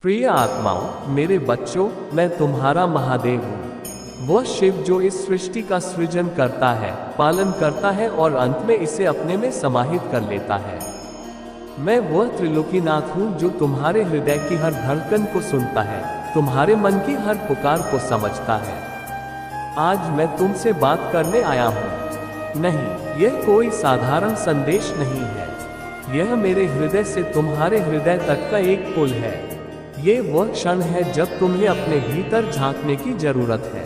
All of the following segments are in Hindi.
प्रिय आत्माओं, मेरे बच्चों, मैं तुम्हारा महादेव हूँ। वह शिव जो इस सृष्टि का सृजन करता है, पालन करता है और अंत में इसे अपने में समाहित कर लेता है। मैं वह त्रिलोकीनाथ हूँ जो तुम्हारे हृदय की हर धड़कन को सुनता है, तुम्हारे मन की हर पुकार को समझता है। आज मैं तुमसे बात करने आया हूँ। नहीं, यह कोई साधारण संदेश नहीं है। यह मेरे हृदय से तुम्हारे हृदय तक का एक पुल है। ये वह क्षण है जब तुम्हें अपने भीतर झांकने की जरूरत है।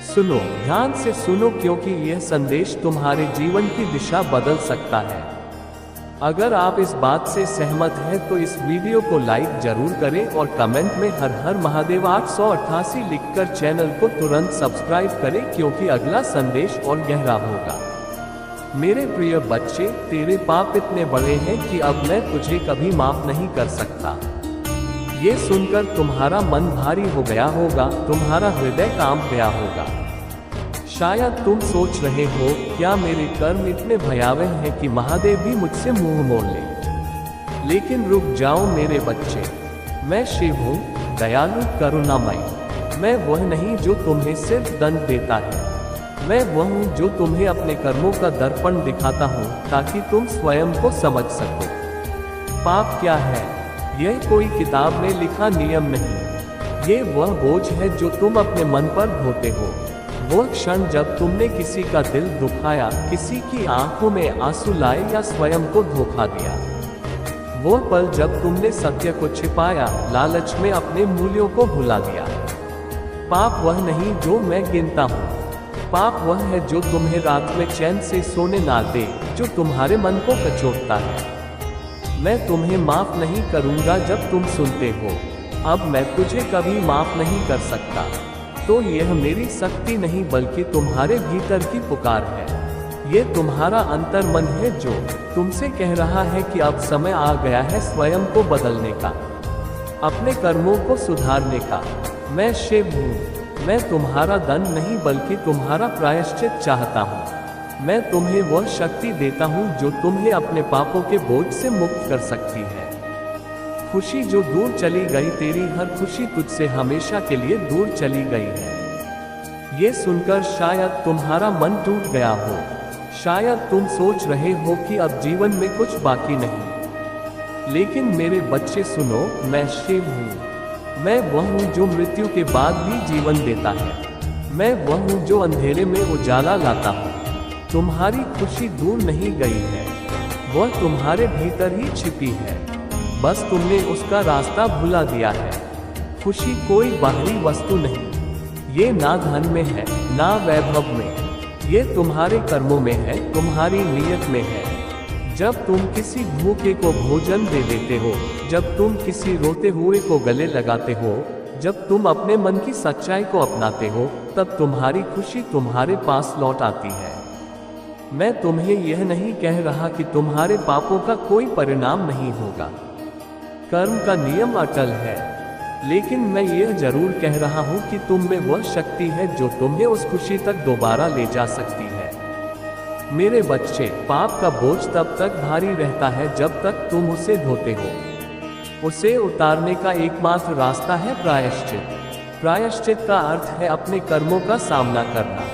सुनो, ध्यान से सुनो, क्योंकि यह संदेश तुम्हारे जीवन की दिशा बदल सकता है। अगर आप इस बात से सहमत हैं तो इस वीडियो को लाइक जरूर करें और कमेंट में हर हर महादेव 888 लिखकर चैनल को तुरंत सब्सक्राइब करें, क्योंकि अगला संदेश और गहरा होगा। मेरे प्रिय बच्चे, तेरे पाप इतने बड़े हैं कि अब मैं तुझे कभी माफ नहीं कर सकता। ये सुनकर तुम्हारा मन भारी हो गया होगा, तुम्हारा हृदय कांप गया होगा। शायद तुम सोच रहे हो, क्या मेरे कर्म इतने भयावह हैं कि महादेव भी मुझसे मुंह मोड़ ले। लेकिन रुक जाओ मेरे बच्चे, मैं शिव हूँ, दयालु करुणामय। मैं वह नहीं जो तुम्हें सिर्फ दंड देता है। मैं वह हूँ जो तुम्हें अपने कर्मों का दर्पण दिखाता हूँ, ताकि तुम स्वयं को समझ सको। पाप क्या है? यह कोई किताब में लिखा नियम नहीं। ये वह बोझ है जो तुम अपने मन पर ढोते हो। वह क्षण जब तुमने किसी का दिल दुखाया, किसी की आंखों में आंसू लाए या स्वयं को धोखा दिया। वह पल जब तुमने सत्य को छिपाया, लालच में अपने मूल्यों को भुला दिया। पाप वह नहीं जो मैं गिनता हूँ। पाप वह है जो तुम्हें रात में चैन से सोने ना दे, जो तुम्हारे मन को कचोटता है। मैं तुम्हें माफ नहीं करूंगा जब तुम सुनते हो, अब मैं तुझे कभी माफ नहीं कर सकता। तो यह मेरी शक्ति नहीं बल्कि तुम्हारे भीतर की पुकार है। ये तुम्हारा अंतर मन है जो तुमसे कह रहा है कि अब समय आ गया है स्वयं को बदलने का, अपने कर्मों को सुधारने का। मैं शिव हूँ। मैं तुम्हारा दंड नहीं बल्कि तुम्हारा प्रायश्चित चाहता हूँ। मैं तुम्हें वह शक्ति देता हूँ जो तुम्हें अपने पापों के बोझ से मुक्त कर सकती है। खुशी जो दूर चली गई, तेरी हर खुशी तुझसे हमेशा के लिए दूर चली गई है। ये सुनकर शायद तुम्हारा मन टूट गया हो। शायद तुम सोच रहे हो कि अब जीवन में कुछ बाकी नहीं। लेकिन मेरे बच्चे सुनो, मैं शिव हूँ। मैं वह हूँ जो मृत्यु के बाद भी जीवन देता है। मैं वह हूँ जो अंधेरे में उजाला लाता हूँ। तुम्हारी खुशी दूर नहीं गई है, वह तुम्हारे भीतर ही छिपी है। बस तुमने उसका रास्ता भुला दिया है। खुशी कोई बाहरी वस्तु नहीं। ये ना धन में है, ना वैभव में। ये तुम्हारे कर्मों में है, तुम्हारी नीयत में है। जब तुम किसी भूखे को भोजन दे देते हो, जब तुम किसी रोते हुए को गले लगाते हो, जब तुम अपने मन की सच्चाई को अपनाते हो, तब तुम्हारी खुशी तुम्हारे पास लौट आती है। मैं तुम्हें यह नहीं कह रहा कि तुम्हारे पापों का कोई परिणाम नहीं होगा। कर्म का नियम अटल है। लेकिन मैं यह जरूर कह रहा हूं कि तुम में वह शक्ति है जो तुम्हें उस खुशी तक दोबारा ले जा सकती है। मेरे बच्चे, पाप का बोझ तब तक भारी रहता है जब तक तुम उसे धोते हो। उसे उतारने का एकमात्र रास्ता है प्रायश्चित। प्रायश्चित का अर्थ है अपने कर्मों का सामना करना।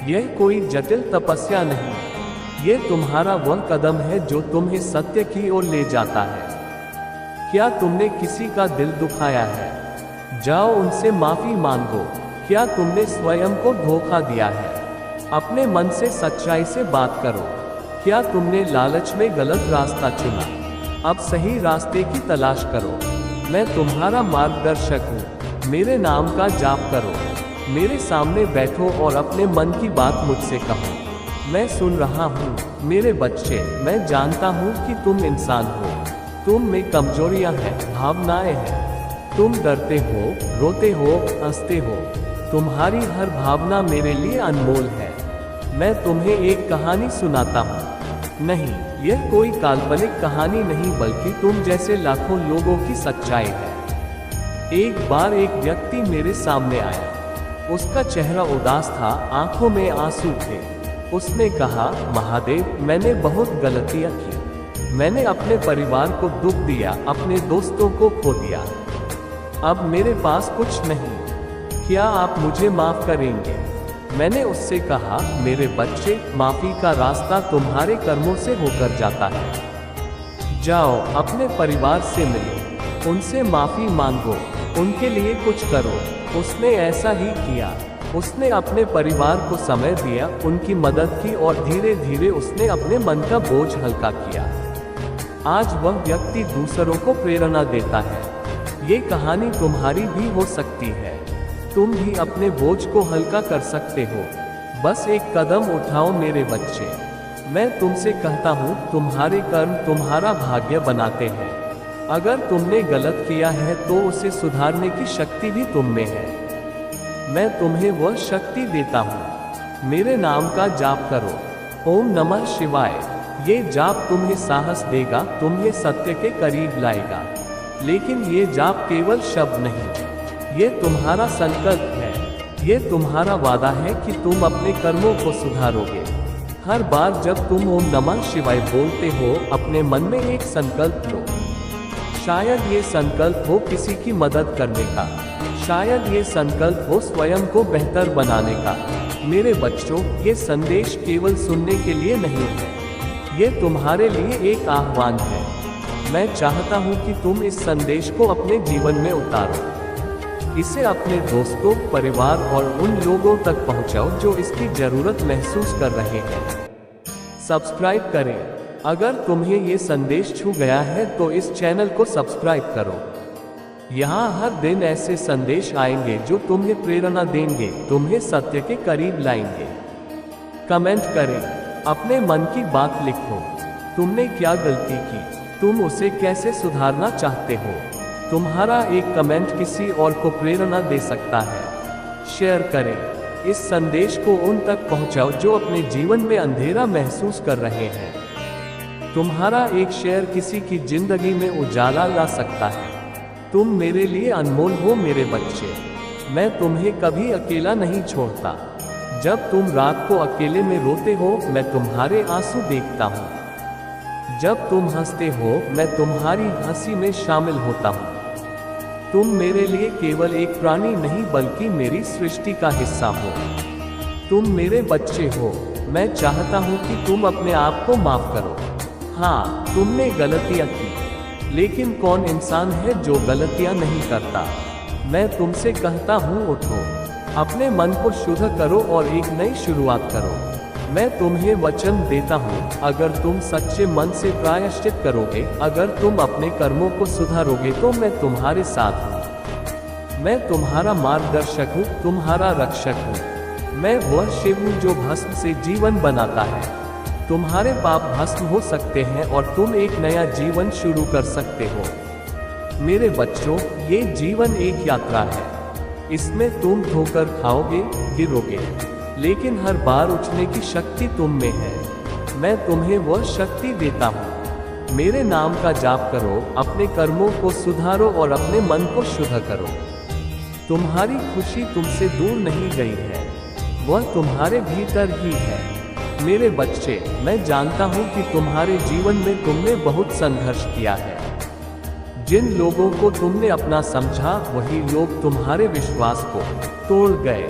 यह कोई जटिल तपस्या नहीं। यह तुम्हारा वह कदम है जो तुम्हें सत्य की ओर ले जाता है। क्या तुमने किसी का दिल दुखाया है? जाओ उनसे माफी मांगो। क्या तुमने स्वयं को धोखा दिया है? अपने मन से सच्चाई से बात करो। क्या तुमने लालच में गलत रास्ता चुना? अब सही रास्ते की तलाश करो। मैं तुम्हारा मार्गदर्शक हूँ। मेरे नाम का जाप करो। मेरे सामने बैठो और अपने मन की बात मुझसे कहो। मैं सुन रहा हूँ। मेरे बच्चे, मैं जानता हूँ कि तुम इंसान हो। तुम में कमजोरियाँ हैं, भावनाएं हैं। तुम डरते हो, रोते हो, हंसते हो। तुम्हारी हर भावना मेरे लिए अनमोल है। मैं तुम्हें एक कहानी सुनाता हूँ। नहीं, यह कोई काल्पनिक कहानी नहीं बल्कि तुम जैसे लाखों लोगों की सच्चाई है। एक बार एक व्यक्ति मेरे सामने आया। उसका चेहरा उदास था, आंखों में आंसू थे। उसने कहा, महादेव, मैंने बहुत गलतियां की। मैंने अपने परिवार को दुख दिया, अपने दोस्तों को खो दिया। अब मेरे पास कुछ नहीं, क्या आप मुझे माफ करेंगे? मैंने उससे कहा, मेरे बच्चे, माफी का रास्ता तुम्हारे कर्मों से होकर जाता है। जाओ, अपने परिवार से मिलो, उनसे माफी मांगो, उनके लिए कुछ करो। उसने ऐसा ही किया। उसने अपने परिवार को समय दिया, उनकी मदद की और धीरे धीरे उसने अपने मन का बोझ हल्का किया। आज वह व्यक्ति दूसरों को प्रेरणा देता है। ये कहानी तुम्हारी भी हो सकती है। तुम भी अपने बोझ को हल्का कर सकते हो। बस एक कदम उठाओ मेरे बच्चे। मैं तुमसे कहता हूँ, तुम्हारे कर्म तुम्हारा भाग्य बनाते हैं। अगर तुमने गलत किया है तो उसे सुधारने की शक्ति भी तुम में है। मैं तुम्हें वह शक्ति देता हूँ। मेरे नाम का जाप करो, ओम नमः शिवाय। ये जाप तुम्हें साहस देगा, तुम्हें सत्य के करीब लाएगा। लेकिन ये जाप केवल शब्द नहीं, ये तुम्हारा संकल्प है। ये तुम्हारा वादा है कि तुम अपने कर्मों को सुधारोगे। हर बार जब तुम ओम नमः शिवाय बोलते हो, अपने मन में एक संकल्प लो। शायद ये संकल्प हो किसी की मदद करने का, शायद ये संकल्प हो स्वयं को बेहतर बनाने का। मेरे बच्चों, ये संदेश केवल सुनने के लिए नहीं है, ये तुम्हारे लिए एक आह्वान है। मैं चाहता हूँ कि तुम इस संदेश को अपने जीवन में उतारो। इसे अपने दोस्तों, परिवार और उन लोगों तक पहुँचाओ जो इसकी जरूरत महसूस कर रहे हैं। सब्सक्राइब करें। अगर तुम्हें ये संदेश छू गया है तो इस चैनल को सब्सक्राइब करो। यहाँ हर दिन ऐसे संदेश आएंगे जो तुम्हें प्रेरणा देंगे, तुम्हें सत्य के करीब लाएंगे। कमेंट करें, अपने मन की बात लिखो। तुमने क्या गलती की, तुम उसे कैसे सुधारना चाहते हो? तुम्हारा एक कमेंट किसी और को प्रेरणा दे सकता है। शेयर करें, इस संदेश को उन तक पहुंचाओ जो अपने जीवन में अंधेरा महसूस कर रहे हैं। तुम्हारा एक शेयर किसी की जिंदगी में उजाला ला सकता है। तुम मेरे लिए अनमोल हो मेरे बच्चे। मैं तुम्हें कभी अकेला नहीं छोड़ता। जब तुम रात को अकेले में रोते हो, मैं तुम्हारे आंसू देखता हूँ। जब तुम हंसते हो, मैं तुम्हारी हंसी में शामिल होता हूँ। तुम मेरे लिए केवल एक प्राणी नहीं बल्कि मेरी सृष्टि का हिस्सा हो। तुम मेरे बच्चे हो। मैं चाहता हूँ कि तुम अपने आप को माफ करो। हाँ, तुमने गलतियाँ की, लेकिन कौन इंसान है जो गलतियाँ नहीं करता? मैं तुमसे कहता हूँ, उठो, अपने मन को शुद्ध करो और एक नई शुरुआत करो। मैं तुम्हें वचन देता हूँ, अगर तुम सच्चे मन से प्रायश्चित करोगे, अगर तुम अपने कर्मों को सुधारोगे तो मैं तुम्हारे साथ हूँ। मैं तुम्हारा मार्गदर्शक हूँ, तुम्हारा रक्षक हूँ। मैं वह शिव हूँ जो भस्म से जीवन बनाता है। तुम्हारे पाप भस्म हो सकते हैं और तुम एक नया जीवन शुरू कर सकते हो। मेरे बच्चों, ये जीवन एक यात्रा है। इसमें तुम ठोकर खाओगे, गिरोगे, लेकिन हर बार उठने की शक्ति तुम में है। मैं तुम्हें वह शक्ति देता हूँ। मेरे नाम का जाप करो, अपने कर्मों को सुधारो और अपने मन को शुद्ध करो। तुम्हारी खुशी तुमसे दूर नहीं गई है, वह तुम्हारे भीतर ही है। मेरे बच्चे, मैं जानता हूँ कि तुम्हारे जीवन में तुमने बहुत संघर्ष किया है। जिन लोगों को तुमने अपना समझा, वही लोग तुम्हारे विश्वास को तोड़ गए।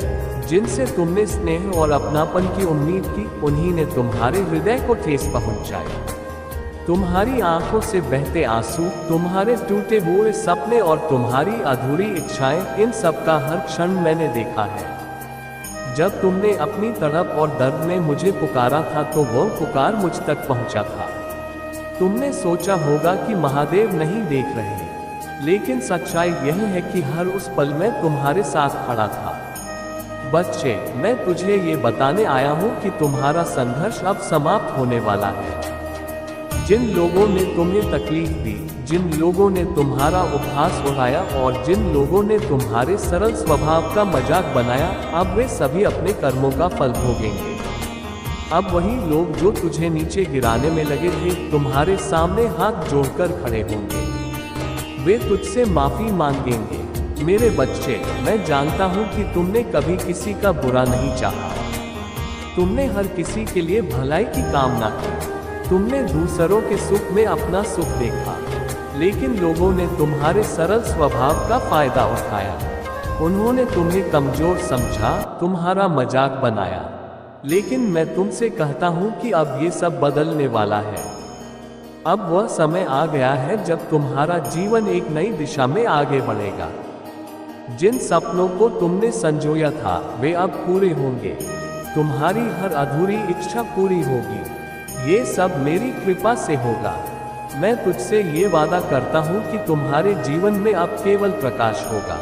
जिनसे तुमने स्नेह और अपनापन की उम्मीद की, उन्हीं ने तुम्हारे हृदय को ठेस पहुंचाई। तुम्हारी आंखों से बहते आंसू, तुम्हारे टूटे हुए सपने और तुम्हारी अधूरी इच्छाएं, इन सब का हर क्षण मैंने देखा है। जब तुमने अपनी तड़प और दर्द में मुझे पुकारा था तो वह पुकार मुझ तक पहुंचा था। तुमने सोचा होगा कि महादेव नहीं देख रहे, लेकिन सच्चाई यह है कि हर उस पल में तुम्हारे साथ खड़ा था। बच्चे, मैं तुझे ये बताने आया हूँ कि तुम्हारा संघर्ष अब समाप्त होने वाला है। जिन लोगों ने तुम्हें तकलीफ दी, जिन लोगों ने तुम्हारा उपहास उड़ाया और जिन लोगों ने तुम्हारे सरल स्वभाव का मजाक बनाया, अब वे सभी अपने कर्मों का फल भोगेंगे। अब वही लोग जो तुझे नीचे गिराने में लगे थे, तुम्हारे सामने हाथ जोड़कर खड़े होंगे। वे तुझसे माफी मांगेंगे। मेरे बच्चे, मैं जानता हूँ कि तुमने कभी किसी का बुरा नहीं चाहा। तुमने हर किसी के लिए भलाई की कामना की। तुमने दूसरों के सुख में अपना सुख देखा, लेकिन लोगों ने तुम्हारे सरल स्वभाव का फायदा उठाया। उन्होंने तुम्हें कमजोर समझा, तुम्हारा मजाक बनाया। लेकिन मैं तुमसे कहता हूँ कि अब ये सब बदलने वाला है। अब वह समय आ गया है जब तुम्हारा जीवन एक नई दिशा में आगे बढ़ेगा। जिन सपनों को तुमने संजोया था वे अब पूरे होंगे। तुम्हारी हर अधूरी इच्छा पूरी होगी। ये सब मेरी कृपा से होगा। मैं तुझसे ये वादा करता हूँ कि तुम्हारे जीवन में अब केवल प्रकाश होगा।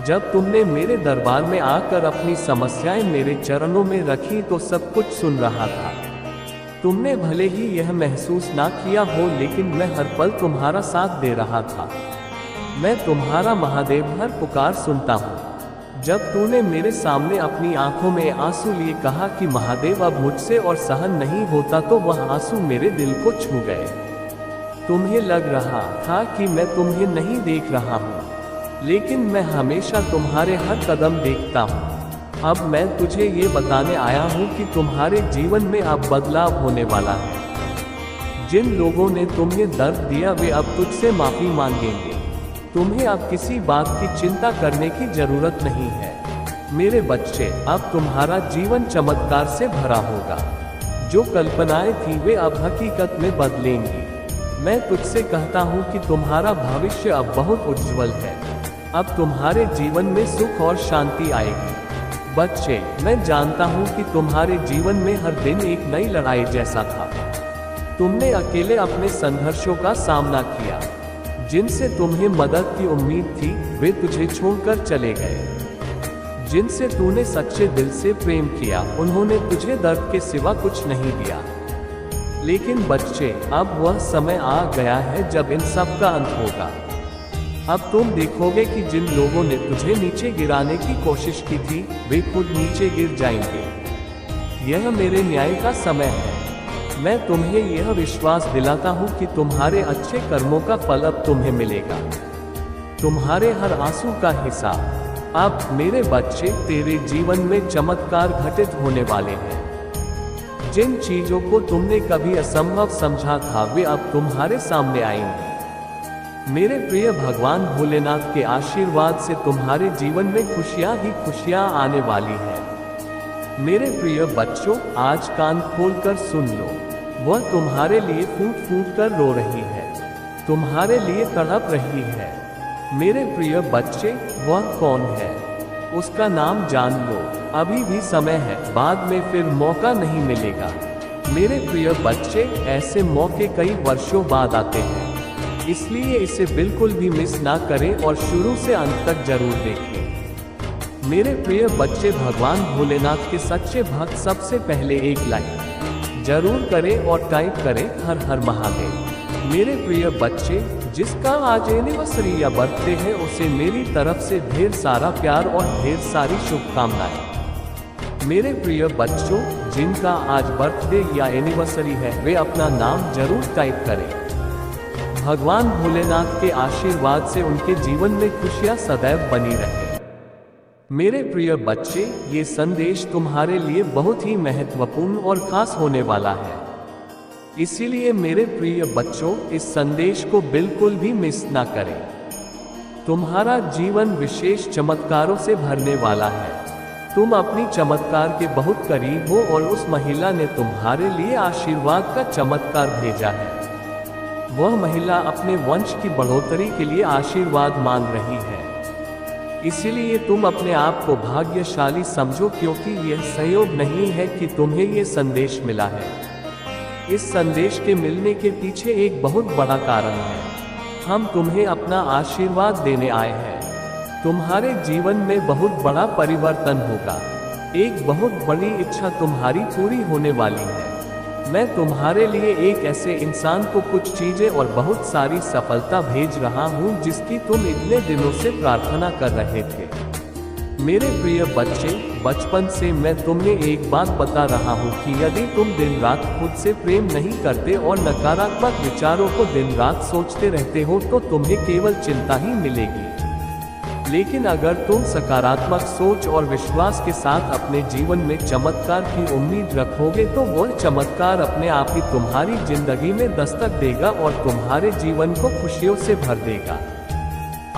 जब तुमने मेरे दरबार में आकर अपनी समस्याएं मेरे चरणों में रखी तो सब कुछ सुन रहा था। तुमने भले ही यह महसूस ना किया हो, लेकिन मैं हर पल तुम्हारा साथ दे रहा था। मैं तुम्हारा महादेव हर पुकार सुनता हूँ। जब तूने मेरे सामने अपनी आंखों में आंसू लिए कहा कि महादेव अब मुझसे और सहन नहीं होता, तो वह आंसू मेरे दिल को छू गए। तुम्हें लग रहा था कि मैं तुम्हें नहीं देख रहा हूँ, लेकिन मैं हमेशा तुम्हारे हर कदम देखता हूँ। अब मैं तुझे ये बताने आया हूँ कि तुम्हारे जीवन में अब बदलाव होने वाला है। जिन लोगों ने तुम्हें दर्द दिया वे अब तुझसे माफी मांगेंगे। तुम्हें अब किसी बात की चिंता करने की जरूरत नहीं है। मेरे बच्चे, अब तुम्हारा जीवन चमत्कार से भरा होगा। जो कल्पनाएं थी वे अब हकीकत में बदलेंगी। मैं तुझसे कहता हूँ कि तुम्हारा भविष्य अब बहुत उज्जवल है। अब तुम्हारे जीवन में सुख और शांति आएगी। बच्चे, मैं जानता हूँ कि तुम्हारे जीवन में हर दिन एक नई लड़ाई जैसा था। तुमने अकेले अपने संघर्षों का सामना किया। जिनसे तुम्हें मदद की उम्मीद थी वे तुझे छोड़कर चले गए। जिनसे तूने सच्चे दिल से प्रेम किया उन्होंने तुझे दर्द के सिवा कुछ नहीं दिया। लेकिन बच्चे, अब वह समय आ गया है जब इन सब का अंत होगा। अब तुम देखोगे कि जिन लोगों ने तुझे नीचे गिराने की कोशिश की थी वे खुद नीचे गिर जाएंगे। यह मेरे न्याय का समय है। मैं तुम्हें यह विश्वास दिलाता हूँ कि तुम्हारे अच्छे कर्मों का फल अब तुम्हें मिलेगा। तुम्हारे हर आंसू का हिसाब। अब मेरे बच्चे, तेरे जीवन में चमत्कार घटित होने वाले हैं। जिन चीजों को तुमने कभी असंभव समझा था वे अब तुम्हारे सामने आएंगी। मेरे प्रिय भगवान भोलेनाथ के आशीर्वाद से तुम्हारे जीवन में खुशियां ही खुशियां आने वाली हैं। मेरे प्रिय बच्चों, आज कान खोलकर सुन लो। वह तुम्हारे लिए फूट फूट कर रो रही है, तुम्हारे लिए तड़प रही है। मेरे प्रिय बच्चे, वह कौन है? उसका नाम जान लो। अभी भी समय है, बाद में फिर मौका नहीं मिलेगा। मेरे प्रिय बच्चे, ऐसे मौके कई वर्षों बाद आते हैं, इसलिए इसे बिल्कुल भी मिस ना करें और शुरू से अंत तक जरूर देखें। मेरे प्रिय बच्चे, भगवान भोलेनाथ के सच्चे भक्त सबसे पहले एक लाइक जरूर करें और टाइप करें हर हर महादेव। मेरे प्रिय बच्चे, जिसका आज एनिवर्सरी या बर्थडे है उसे मेरी तरफ से ढेर सारा प्यार और ढेर सारी शुभकामनाएं। मेरे प्रिय बच्चों, जिनका आज बर्थडे या एनिवर्सरी है वे अपना नाम जरूर टाइप करें। भगवान भोलेनाथ के आशीर्वाद से उनके जीवन में खुशियां सदैव बनी रहे। मेरे प्रिय बच्चे, ये संदेश तुम्हारे लिए बहुत ही महत्वपूर्ण और खास होने वाला है। इसीलिए मेरे प्रिय बच्चों, इस संदेश को बिल्कुल भी मिस ना करें। तुम्हारा जीवन विशेष चमत्कारों से भरने वाला है। तुम अपनी चमत्कार के बहुत करीब हो और उस महिला ने तुम्हारे लिए आशीर्वाद का चमत्कार भेजा है। वह महिला अपने वंश की बढ़ोतरी के लिए आशीर्वाद मांग रही है। इसीलिए तुम अपने आप को भाग्यशाली समझो, क्योंकि यह संयोग नहीं है कि तुम्हें यह संदेश मिला है। इस संदेश के मिलने के पीछे एक बहुत बड़ा कारण है। हम तुम्हें अपना आशीर्वाद देने आए हैं। तुम्हारे जीवन में बहुत बड़ा परिवर्तन होगा। एक बहुत बड़ी इच्छा तुम्हारी पूरी होने वाली है। मैं तुम्हारे लिए एक ऐसे इंसान को कुछ चीजें और बहुत सारी सफलता भेज रहा हूं जिसकी तुम इतने दिनों से प्रार्थना कर रहे थे। मेरे प्रिय बच्चे, बचपन से मैं तुम्हें एक बात बता रहा हूं कि यदि तुम दिन रात खुद से प्रेम नहीं करते और नकारात्मक विचारों को दिन रात सोचते रहते हो तो तुम्हें केवल चिंता ही मिलेगी। लेकिन अगर तुम सकारात्मक सोच और विश्वास के साथ अपने जीवन में चमत्कार की उम्मीद रखोगे तो वह चमत्कार अपने आप ही तुम्हारी जिंदगी में दस्तक देगा और तुम्हारे जीवन को खुशियों से भर देगा।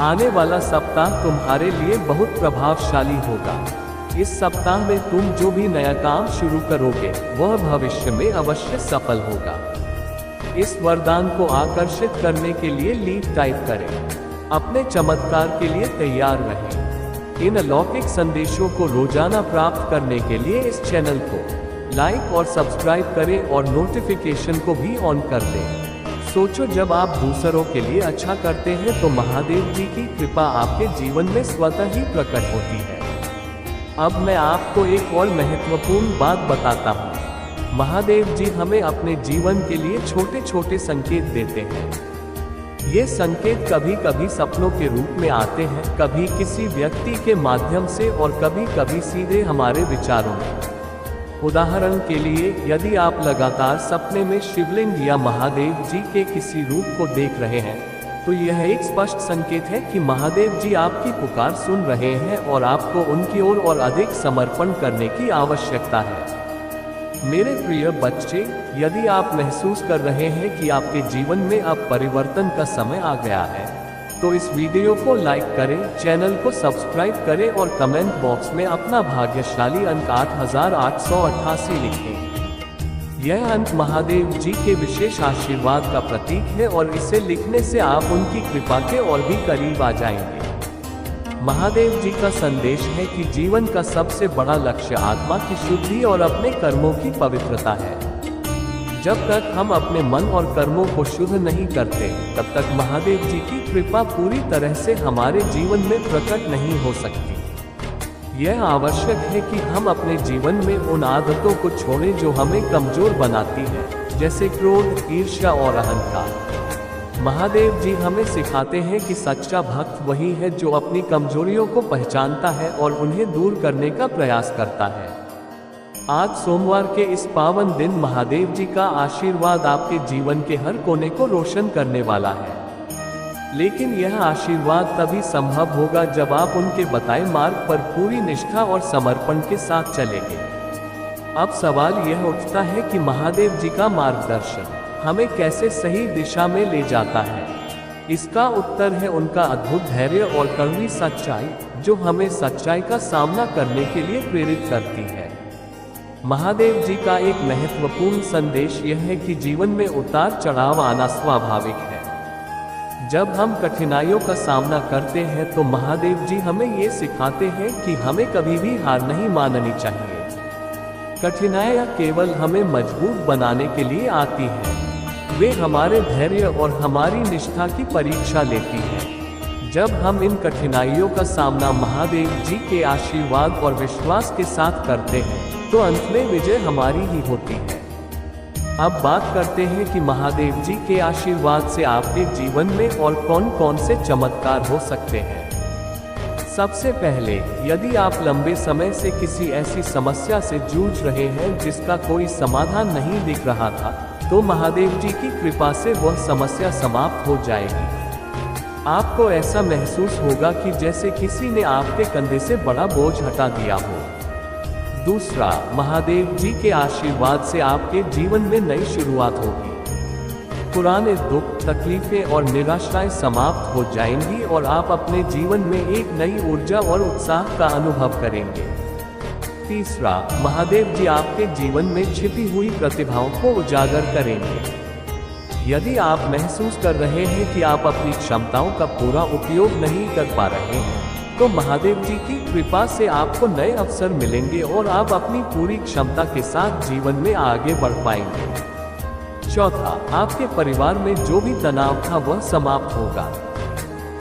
आने वाला सप्ताह तुम्हारे लिए बहुत प्रभावशाली होगा। इस सप्ताह में तुम जो भी नया काम शुरू करोगे वह भविष्य में अवश्य सफल होगा। इस वरदान को आकर्षित करने के लिए लीड टाइप करें। अपने चमत्कार के लिए तैयार रहें। इन अलौकिक संदेशों को रोजाना प्राप्त करने के लिए इस चैनल को लाइक और सब्सक्राइब करें और नोटिफिकेशन को भी ऑन कर दें। सोचो, जब आप दूसरों के लिए अच्छा करते हैं तो महादेव जी की कृपा आपके जीवन में स्वतः ही प्रकट होती है। अब मैं आपको एक और महत्वपूर्ण बात बताता हूँ। महादेव जी हमें अपने जीवन के लिए छोटे छोटे संकेत देते हैं। ये संकेत कभी कभी सपनों के रूप में आते हैं, कभी किसी व्यक्ति के माध्यम से और कभी कभी सीधे हमारे विचारों में। उदाहरण के लिए, यदि आप लगातार सपने में शिवलिंग या महादेव जी के किसी रूप को देख रहे हैं तो यह एक स्पष्ट संकेत है कि महादेव जी आपकी पुकार सुन रहे हैं और आपको उनकी ओर और अधिक समर्पण करने की आवश्यकता है। मेरे प्रिय बच्चे, यदि आप महसूस कर रहे हैं कि आपके जीवन में अब परिवर्तन का समय आ गया है तो इस वीडियो को लाइक करें, चैनल को सब्सक्राइब करें और कमेंट बॉक्स में अपना भाग्यशाली अंक 8888 लिखें। यह अंक महादेव जी के विशेष आशीर्वाद का प्रतीक है और इसे लिखने से आप उनकी कृपा के और भी करीब आ जाएंगे। महादेव जी का संदेश है कि जीवन का सबसे बड़ा लक्ष्य आत्मा की शुद्धि और अपने कर्मों की पवित्रता है। जब तक हम अपने मन और कर्मों को शुद्ध नहीं करते तब तक महादेव जी की कृपा पूरी तरह से हमारे जीवन में प्रकट नहीं हो सकती। यह आवश्यक है कि हम अपने जीवन में उन आदतों को छोड़ें जो हमें कमजोर बनाती है, जैसे क्रोध, ईर्ष्या और अहंकार। महादेव जी हमें सिखाते हैं कि सच्चा भक्त वही है जो अपनी कमजोरियों को पहचानता है और उन्हें दूर करने का प्रयास करता है। आज सोमवार के इस पावन दिन महादेव जी का आशीर्वाद आपके जीवन के हर कोने को रोशन करने वाला है। लेकिन यह आशीर्वाद तभी संभव होगा जब आप उनके बताए मार्ग पर पूरी निष्ठा और समर्पण के साथ चलेंगे। अब सवाल यह उठता है कि महादेव जी का मार्गदर्शन हमें कैसे सही दिशा में ले जाता है। इसका उत्तर है उनका अद्भुत धैर्य और कड़वी सच्चाई, जो हमें सच्चाई का सामना करने के लिए प्रेरित करती है। महादेव जी का एक महत्वपूर्ण संदेश यह है कि जीवन में उतार चढ़ाव आना स्वाभाविक है। जब हम कठिनाइयों का सामना करते हैं तो महादेव जी हमें ये सिखाते हैं कि हमें कभी भी हार नहीं माननी चाहिए। कठिनाइयाँ केवल हमें मजबूत बनाने के लिए आती हैं। वे हमारे धैर्य और हमारी निष्ठा की परीक्षा लेती हैं। जब हम इन कठिनाइयों का सामना महादेव जी के आशीर्वाद और विश्वास के साथ करते हैं तो अंत में विजय हमारी ही होती है। अब बात करते हैं कि महादेव जी के आशीर्वाद से आपके जीवन में और कौन कौन से चमत्कार हो सकते हैं। सबसे पहले, यदि आप लंबे समय से किसी ऐसी समस्या से जूझ रहे हैं जिसका कोई समाधान नहीं दिख रहा था, तो महादेव जी की कृपा से वह समस्या समाप्त हो जाएगी। आपको ऐसा महसूस होगा कि जैसे किसी ने आपके कंधे से बड़ा बोझ हटा दिया हो। दूसरा, महादेव जी के आशीर्वाद से आपके जीवन में नई शुरुआत होगी। पुराने दुख, तकलीफें और निराशाएं समाप्त हो जाएंगी और आप अपने जीवन में एक नई ऊर्जा और उत्साह का अनुभव करेंगे। तीसरा, महादेव जी आपके जीवन में छिपी हुई प्रतिभाओं को उजागर करेंगे। यदि आप महसूस कर रहे हैं कि आप अपनी क्षमताओं का पूरा उपयोग नहीं कर पा रहे हैं, तो महादेव जी की कृपा से आपको नए अवसर मिलेंगे और आप अपनी पूरी क्षमता के साथ जीवन में आगे बढ़ पाएंगे। चौथा, आपके परिवार में जो भी तनाव था वह समाप्त होगा।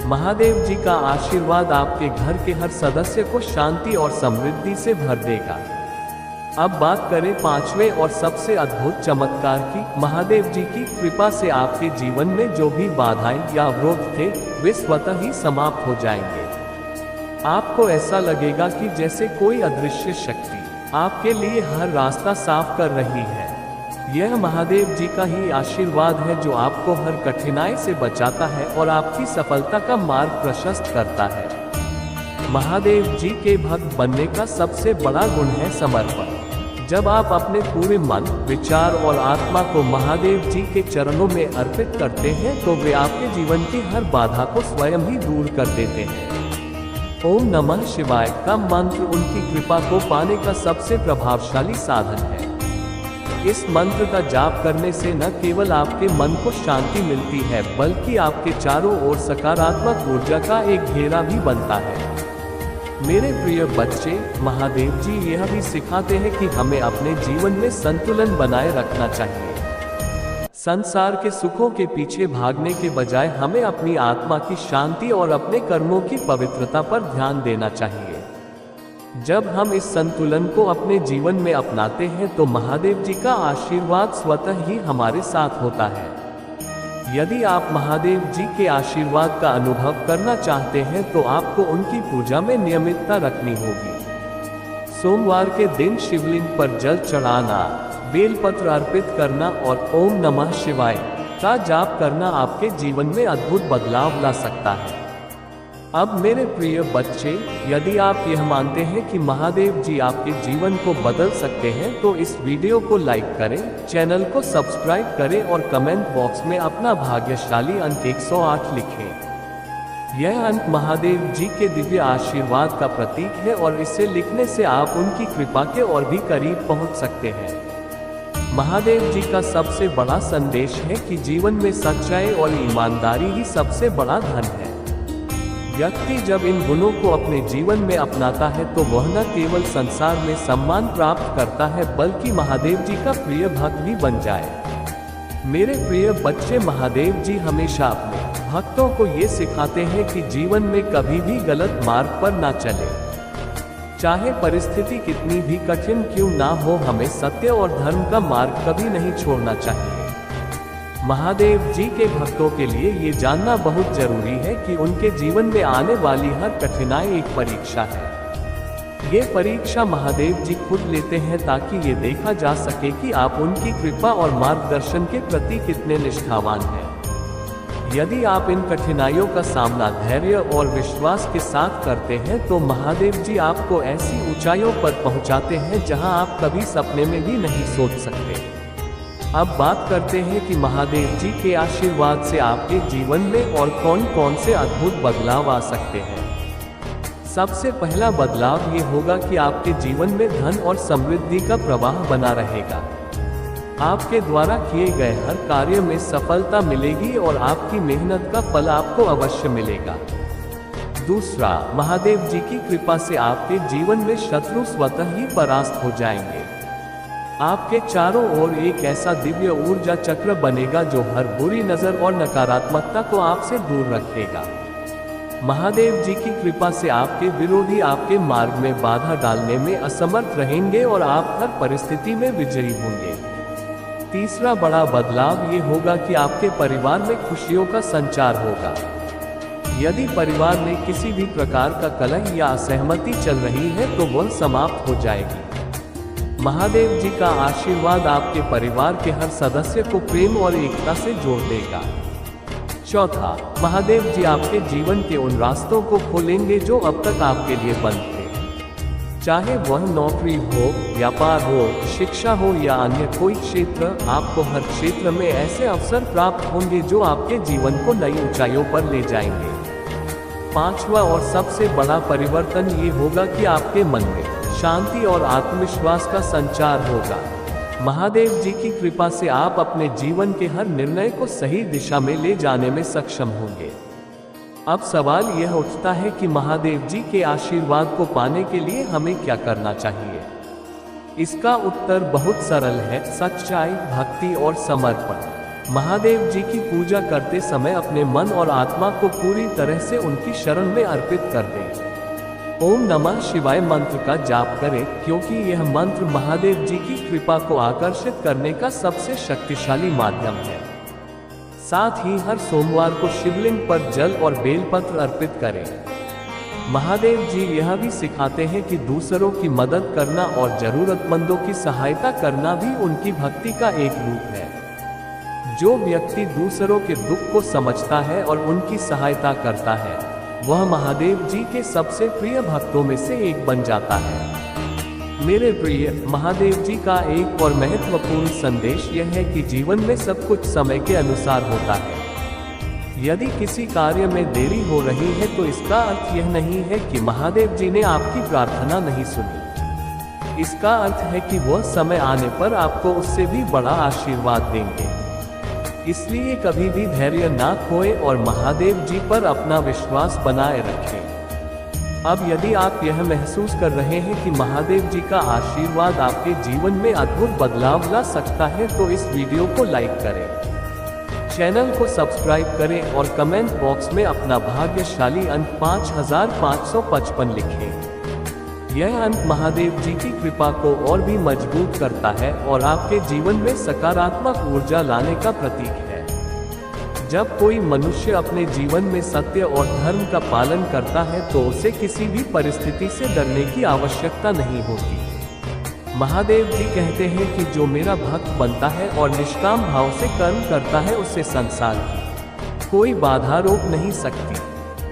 महादेव जी का आशीर्वाद आपके घर के हर सदस्य को शांति और समृद्धि से भर देगा। अब बात करें पांचवें और सबसे अद्भुत चमत्कार की। महादेव जी की कृपा से आपके जीवन में जो भी बाधाएं या अवरोध थे वे स्वतः ही समाप्त हो जाएंगे। आपको ऐसा लगेगा कि जैसे कोई अदृश्य शक्ति आपके लिए हर रास्ता साफ कर रही है। यह महादेव जी का ही आशीर्वाद है जो आपको हर कठिनाई से बचाता है और आपकी सफलता का मार्ग प्रशस्त करता है। महादेव जी के भक्त बनने का सबसे बड़ा गुण है समर्पण। जब आप अपने पूरे मन, विचार और आत्मा को महादेव जी के चरणों में अर्पित करते हैं तो वे आपके जीवन की हर बाधा को स्वयं ही दूर कर देते हैं। ओम नमः शिवाय का मंत्र उनकी कृपा को पाने का सबसे प्रभावशाली साधन है। इस मंत्र का जाप करने से न केवल आपके मन को शांति मिलती है, बल्कि आपके चारों ओर सकारात्मक ऊर्जा का एक घेरा भी बनता है। मेरे प्रिय बच्चे, महादेव जी यह भी सिखाते हैं कि हमें अपने जीवन में संतुलन बनाए रखना चाहिए। संसार के सुखों के पीछे भागने के बजाय हमें अपनी आत्मा की शांति और अपने कर्मों की पवित्रता पर ध्यान देना चाहिए। जब हम इस संतुलन को अपने जीवन में अपनाते हैं तो महादेव जी का आशीर्वाद स्वतः ही हमारे साथ होता है। यदि आप महादेव जी के आशीर्वाद का अनुभव करना चाहते हैं तो आपको उनकी पूजा में नियमितता रखनी होगी। सोमवार के दिन शिवलिंग पर जल चढ़ाना, बेलपत्र अर्पित करना और ओम नमः शिवाय का जाप करना आपके जीवन में अद्भुत बदलाव ला सकता है। अब मेरे प्रिय बच्चे, यदि आप यह मानते हैं कि महादेव जी आपके जीवन को बदल सकते हैं तो इस वीडियो को लाइक करें, चैनल को सब्सक्राइब करें और कमेंट बॉक्स में अपना भाग्यशाली अंक 108 लिखें। यह अंक महादेव जी के दिव्य आशीर्वाद का प्रतीक है और इसे लिखने से आप उनकी कृपा के और भी करीब पहुंच सकते हैं। महादेव जी का सबसे बड़ा संदेश है कि जीवन में सच्चाई और ईमानदारी ही सबसे बड़ा धन है। व्यक्ति जब इन गुणों को अपने जीवन में अपनाता है तो वह न केवल संसार में सम्मान प्राप्त करता है बल्कि महादेव जी का प्रिय भक्त भी बन जाए। मेरे प्रिय बच्चे, महादेव जी हमेशा अपने भक्तों को ये सिखाते हैं कि जीवन में कभी भी गलत मार्ग पर ना चले। चाहे परिस्थिति कितनी भी कठिन क्यों ना हो, हमें सत्य और धर्म का मार्ग कभी नहीं छोड़ना चाहिए। महादेव जी के भक्तों के लिए ये जानना बहुत जरूरी है कि उनके जीवन में आने वाली हर कठिनाई एक परीक्षा है। ये परीक्षा महादेव जी खुद लेते हैं ताकि ये देखा जा सके कि आप उनकी कृपा और मार्गदर्शन के प्रति कितने निष्ठावान हैं। यदि आप इन कठिनाइयों का सामना धैर्य और विश्वास के साथ करते हैं तो महादेव जी आपको ऐसी ऊंचाइयों पर पहुंचाते हैं जहां आप कभी सपने में भी नहीं सोच सकते। अब बात करते हैं कि महादेव जी के आशीर्वाद से आपके जीवन में और कौन कौन से अद्भुत बदलाव आ सकते हैं। सबसे पहला बदलाव ये होगा कि आपके जीवन में धन और समृद्धि का प्रवाह बना रहेगा। आपके द्वारा किए गए हर कार्य में सफलता मिलेगी और आपकी मेहनत का फल आपको अवश्य मिलेगा। दूसरा, महादेव जी की कृपा से आपके जीवन में शत्रु स्वतः ही परास्त हो जाएंगे। आपके चारों ओर एक ऐसा दिव्य ऊर्जा चक्र बनेगा जो हर बुरी नजर और नकारात्मकता को आपसे दूर रखेगा। महादेव जी की कृपा से आपके विरोधी आपके मार्ग में बाधा डालने में असमर्थ रहेंगे और आप हर परिस्थिति में विजयी होंगे। तीसरा बड़ा बदलाव ये होगा कि आपके परिवार में खुशियों का संचार होगा। यदि परिवार में किसी भी प्रकार का कलह या असहमति चल रही है तो वह समाप्त हो जाएगी। महादेव जी का आशीर्वाद आपके परिवार के हर सदस्य को प्रेम और एकता से जोड़ देगा। चौथा, महादेव जी आपके जीवन के उन रास्तों को खोलेंगे जो अब तक आपके लिए बंद थे। चाहे वह नौकरी हो, व्यापार हो, शिक्षा हो या अन्य कोई क्षेत्र, आपको हर क्षेत्र में ऐसे अवसर प्राप्त होंगे जो आपके जीवन को नई ऊंचाइयों पर ले जाएंगे। पांचवा और सबसे बड़ा परिवर्तन ये होगा कि आपके मन में शांति और आत्मविश्वास का संचार होगा। महादेव जी की कृपा से आप अपने जीवन के हर निर्णय को सही दिशा में ले जाने में सक्षम होंगे। अब सवाल यह उठता है कि महादेव जी के आशीर्वाद को पाने के लिए हमें क्या करना चाहिए। इसका उत्तर बहुत सरल है, सच्चाई, भक्ति और समर्पण। महादेव जी की पूजा करते समय अपने मन और आत्मा को पूरी तरह से उनकी शरण में अर्पित कर दें। ओम नमः शिवाय मंत्र का जाप करें, क्योंकि यह मंत्र महादेव जी की कृपा को आकर्षित करने का सबसे शक्तिशाली माध्यम है। साथ ही हर सोमवार को शिवलिंग पर जल और बेलपत्र अर्पित करें। महादेव जी यह भी सिखाते हैं कि दूसरों की मदद करना और जरूरतमंदों की सहायता करना भी उनकी भक्ति का एक रूप है। जो व्यक्ति दूसरों के दुख को समझता है और उनकी सहायता करता है, वह महादेव जी के सबसे प्रिय भक्तों में से एक बन जाता है। मेरे प्रिय, महादेव जी का एक और महत्वपूर्ण संदेश यह है कि जीवन में सब कुछ समय के अनुसार होता है। यदि किसी कार्य में देरी हो रही है तो इसका अर्थ यह नहीं है कि महादेव जी ने आपकी प्रार्थना नहीं सुनी। इसका अर्थ है कि वह समय आने पर आपको उससे भी बड़ा आशीर्वाद देंगे। इसलिए कभी भी धैर्य ना खोएं और महादेव जी पर अपना विश्वास बनाए रखें। अब यदि आप यह महसूस कर रहे हैं कि महादेव जी का आशीर्वाद आपके जीवन में अद्भुत बदलाव ला सकता है तो इस वीडियो को लाइक करें, चैनल को सब्सक्राइब करें और कमेंट बॉक्स में अपना भाग्यशाली अंक 5555 लिखें। यह अंक महादेव जी की कृपा को और भी मजबूत करता है और आपके जीवन में सकारात्मक ऊर्जा लाने का प्रतीक है। जब कोई मनुष्य अपने जीवन में सत्य और धर्म का पालन करता है तो उसे किसी भी परिस्थिति से डरने की आवश्यकता नहीं होती। महादेव जी कहते हैं कि जो मेरा भक्त बनता है और निष्काम भाव से कर्म करता है उसे संसार की कोई बाधा रोक नहीं सकती।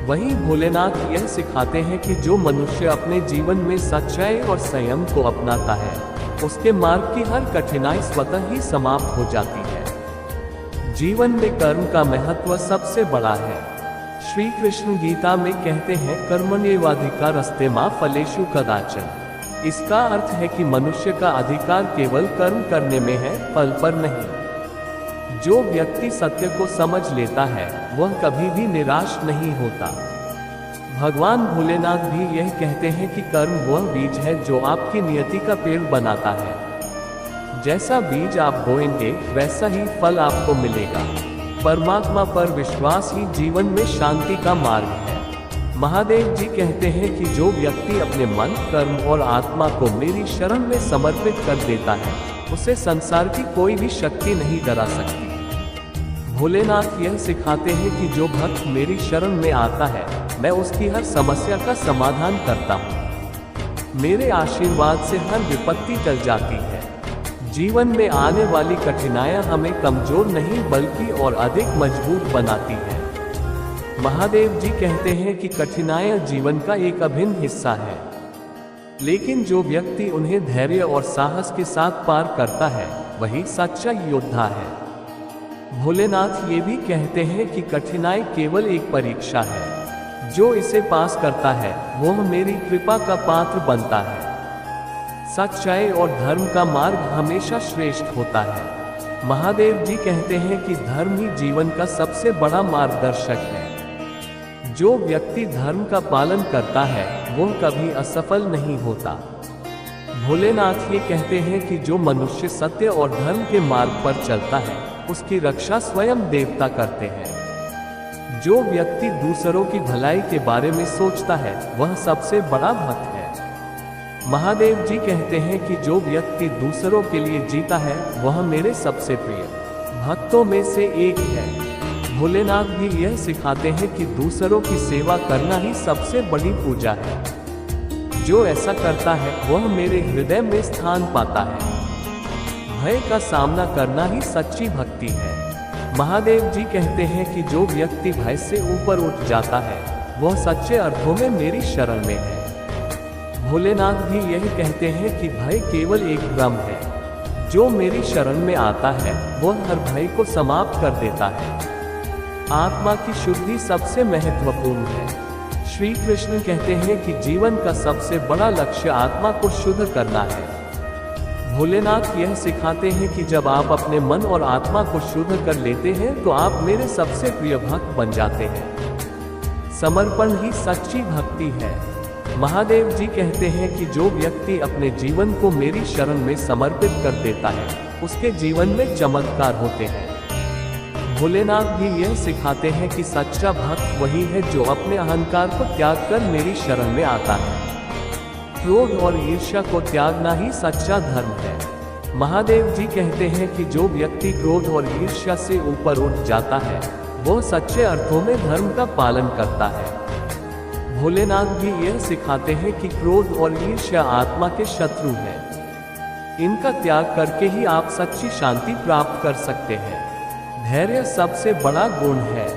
वहीं भोलेनाथ यह सिखाते हैं कि जो मनुष्य अपने जीवन में सच्चाई और संयम को अपनाता है उसके मार्ग की हर कठिनाई स्वतः ही समाप्त हो जाती है। जीवन में कर्म का महत्व सबसे बड़ा है। श्री कृष्ण गीता में कहते हैं, कर्मण्येवाधिकारस्ते मा फलेषु कदाचन। इसका अर्थ है कि मनुष्य का अधिकार केवल कर्म करने में है, फल पर नहीं। जो व्यक्ति सत्य को समझ लेता है वह कभी भी निराश नहीं होता। भगवान भोलेनाथ भी यह कहते हैं कि कर्म वह बीज है जो आपकी नियति का पेड़ बनाता है। जैसा बीज आप बोएंगे वैसा ही फल आपको मिलेगा। परमात्मा पर विश्वास ही जीवन में शांति का मार्ग है। महादेव जी कहते हैं कि जो व्यक्ति अपने मन, कर्म और आत्मा को मेरी शरण में समर्पित कर देता है उसे संसार की कोई भी शक्ति नहीं डरा सकती। भोलेनाथ यह सिखाते हैं कि जो भक्त मेरी शरण में आता है मैं उसकी हर समस्या का समाधान करता हूँ। मेरे आशीर्वाद से हर विपत्ति टल जाती है। जीवन में आने वाली कठिनाइयां हमें कमजोर नहीं बल्कि और अधिक मजबूत बनाती है। महादेव जी कहते हैं कि कठिनाइयां जीवन का एक अभिन्न हिस्सा है, लेकिन जो व्यक्ति उन्हें धैर्य और साहस के साथ पार करता है वही सच्चा योद्धा है। भोलेनाथ ये भी कहते हैं कि कठिनाई केवल एक परीक्षा है। जो इसे पास करता है वह मेरी कृपा का पात्र बनता है। सच्चाई और धर्म का मार्ग हमेशा श्रेष्ठ होता है। महादेव जी कहते हैं कि धर्म ही जीवन का सबसे बड़ा मार्गदर्शक है। जो व्यक्ति धर्म का पालन करता है वह कभी असफल नहीं होता। भोलेनाथ ये कहते हैं कि जो मनुष्य सत्य और धर्म के मार्ग पर चलता है उसकी रक्षा स्वयं देवता करते हैं। जो व्यक्ति दूसरों की भलाई के बारे में सोचता है वह सबसे बड़ा भक्त है। महादेव जी कहते हैं कि जो व्यक्ति दूसरों के लिए जीता है वह मेरे सबसे प्रिय भक्तों में से एक है। भोलेनाथ भी यह सिखाते हैं कि दूसरों की सेवा करना ही सबसे बड़ी पूजा है। जो ऐसा करता है वह मेरे हृदय में स्थान पाता है। भय का सामना करना ही सच्ची भक्ति है। महादेव जी कहते हैं कि जो व्यक्ति भय से ऊपर उठ जाता है वह सच्चे अर्थों में मेरी शरण में है। भोलेनाथ भी यह कहते हैं कि भय केवल एक भ्रम है। जो मेरी शरण में आता है वह हर भय को समाप्त कर देता है। आत्मा की शुद्धि सबसे महत्वपूर्ण है। श्री कृष्ण कहते हैं कि जीवन का सबसे बड़ा लक्ष्य आत्मा को शुद्ध करना है। भोलेनाथ यह सिखाते हैं कि जब आप अपने मन और आत्मा को शुद्ध कर लेते हैं तो आप मेरे सबसे प्रिय भक्त बन जाते हैं। समर्पण ही सच्ची भक्ति है। महादेव जी कहते हैं कि जो व्यक्ति अपने जीवन को मेरी शरण में समर्पित कर देता है उसके जीवन में चमत्कार होते हैं। भोलेनाथ भी यह सिखाते हैं कि सच्चा भक्त वही है जो अपने अहंकार को त्याग कर मेरी शरण में आता है। क्रोध और ईर्ष्या को त्यागना ही सच्चा धर्म है। महादेव जी कहते हैं कि जो व्यक्ति क्रोध और ईर्ष्या से ऊपर उठ जाता है वह सच्चे अर्थों में धर्म का पालन करता है। भोलेनाथ भी यह सिखाते हैं कि क्रोध और ईर्ष्या आत्मा के शत्रु हैं। इनका त्याग करके ही आप सच्ची शांति प्राप्त कर सकते हैं। धैर्य सबसे बड़ा गुण है।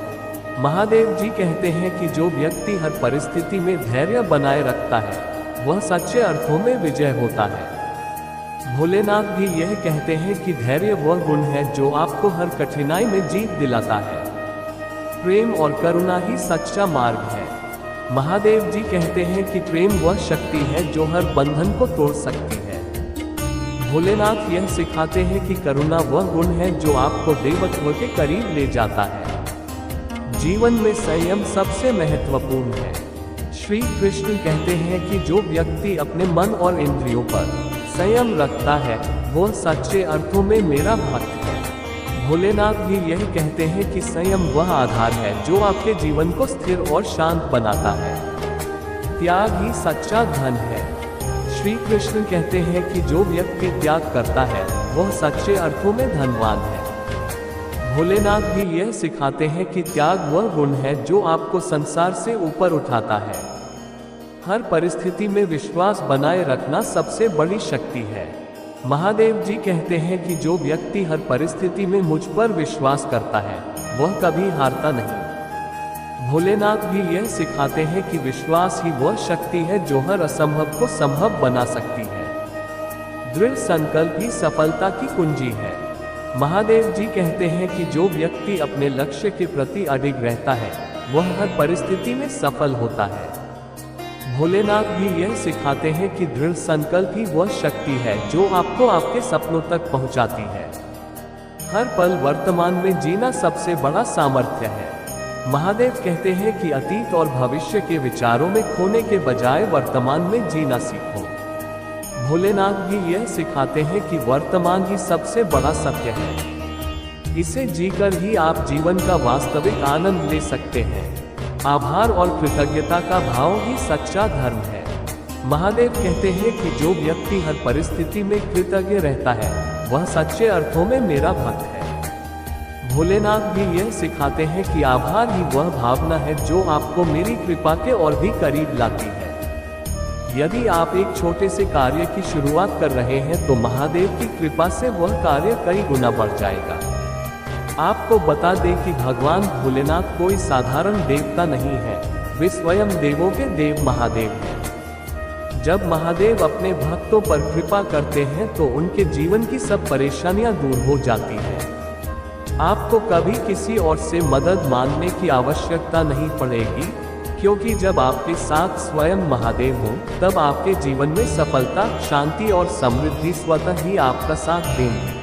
महादेव जी कहते हैं कि जो व्यक्ति हर परिस्थिति में धैर्य बनाए रखता है वह सच्चे अर्थों में विजय होता है। भोलेनाथ भी यह कहते हैं कि धैर्य वह गुण है जो आपको हर कठिनाई में जीत दिलाता है। प्रेम और करुणा ही सच्चा मार्ग है। महादेव जी कहते हैं कि प्रेम वह शक्ति है जो हर बंधन को तोड़ सकती है। भोलेनाथ यह सिखाते हैं कि करुणा वह गुण है जो आपको देवत्व के करीब ले जाता है। जीवन में संयम सबसे महत्वपूर्ण है। श्री कृष्ण कहते हैं कि जो व्यक्ति अपने मन और इंद्रियों पर संयम रखता है वह सच्चे अर्थों में मेरा भक्त है। भोलेनाथ भी यही कहते हैं कि संयम वह आधार है जो आपके जीवन को स्थिर और शांत बनाता है। त्याग ही सच्चा धन है। श्री कृष्ण कहते हैं कि जो व्यक्ति त्याग करता है वह सच्चे अर्थों में धनवान है। भोलेनाथ भी यह सिखाते हैं कि त्याग वह गुण है जो आपको संसार से ऊपर उठाता है। हर परिस्थिति में विश्वास बनाए रखना सबसे बड़ी शक्ति है। महादेव जी कहते हैं कि जो व्यक्ति हर परिस्थिति में मुझ पर विश्वास करता है वह कभी हारता नहीं। भोलेनाथ भी यह सिखाते हैं कि विश्वास ही वह शक्ति है जो हर असंभव को संभव बना सकती है। दृढ़ संकल्प ही सफलता की कुंजी है। महादेव जी कहते हैं कि जो व्यक्ति अपने लक्ष्य के प्रति अडिग रहता है वह हर परिस्थिति में सफल होता है। भोलेनाथ भी यह सिखाते हैं कि दृढ़ संकल्प ही वह शक्ति है जो आपको आपके सपनों तक पहुंचाती है। हर पल वर्तमान में जीना सबसे बड़ा सामर्थ्य है। महादेव कहते हैं कि अतीत और भविष्य के विचारों में खोने के बजाय वर्तमान में जीना सीखो। भोलेनाथ भी यह सिखाते हैं कि वर्तमान ही सबसे बड़ा सत्य है। इसे जीकर ही आप जीवन का वास्तविक आनंद ले सकते हैं। आभार और कृतज्ञता का भाव ही सच्चा धर्म है। महादेव कहते हैं कि जो व्यक्ति हर परिस्थिति में कृतज्ञ रहता है वह सच्चे अर्थों में मेरा भक्त है। भोलेनाथ भी यह सिखाते हैं कि आभार ही वह भावना है जो आपको मेरी कृपा के और भी करीब लाती है। यदि आप एक छोटे से कार्य की शुरुआत कर रहे हैं तो महादेव की कृपा से वह कार्य कई गुना बढ़ जाएगा। आपको बता दें कि भगवान भोलेनाथ कोई साधारण देवता नहीं है, वे स्वयं देवों के देव महादेव हैं। जब महादेव अपने भक्तों पर कृपा करते हैं तो उनके जीवन की सब परेशानियां दूर हो जाती हैं। आपको कभी किसी और से मदद मांगने की आवश्यकता नहीं पड़ेगी, क्योंकि जब आपके साथ स्वयं महादेव हो तब आपके जीवन में सफलता, शांति और समृद्धि स्वतः ही आपका साथ देंगे।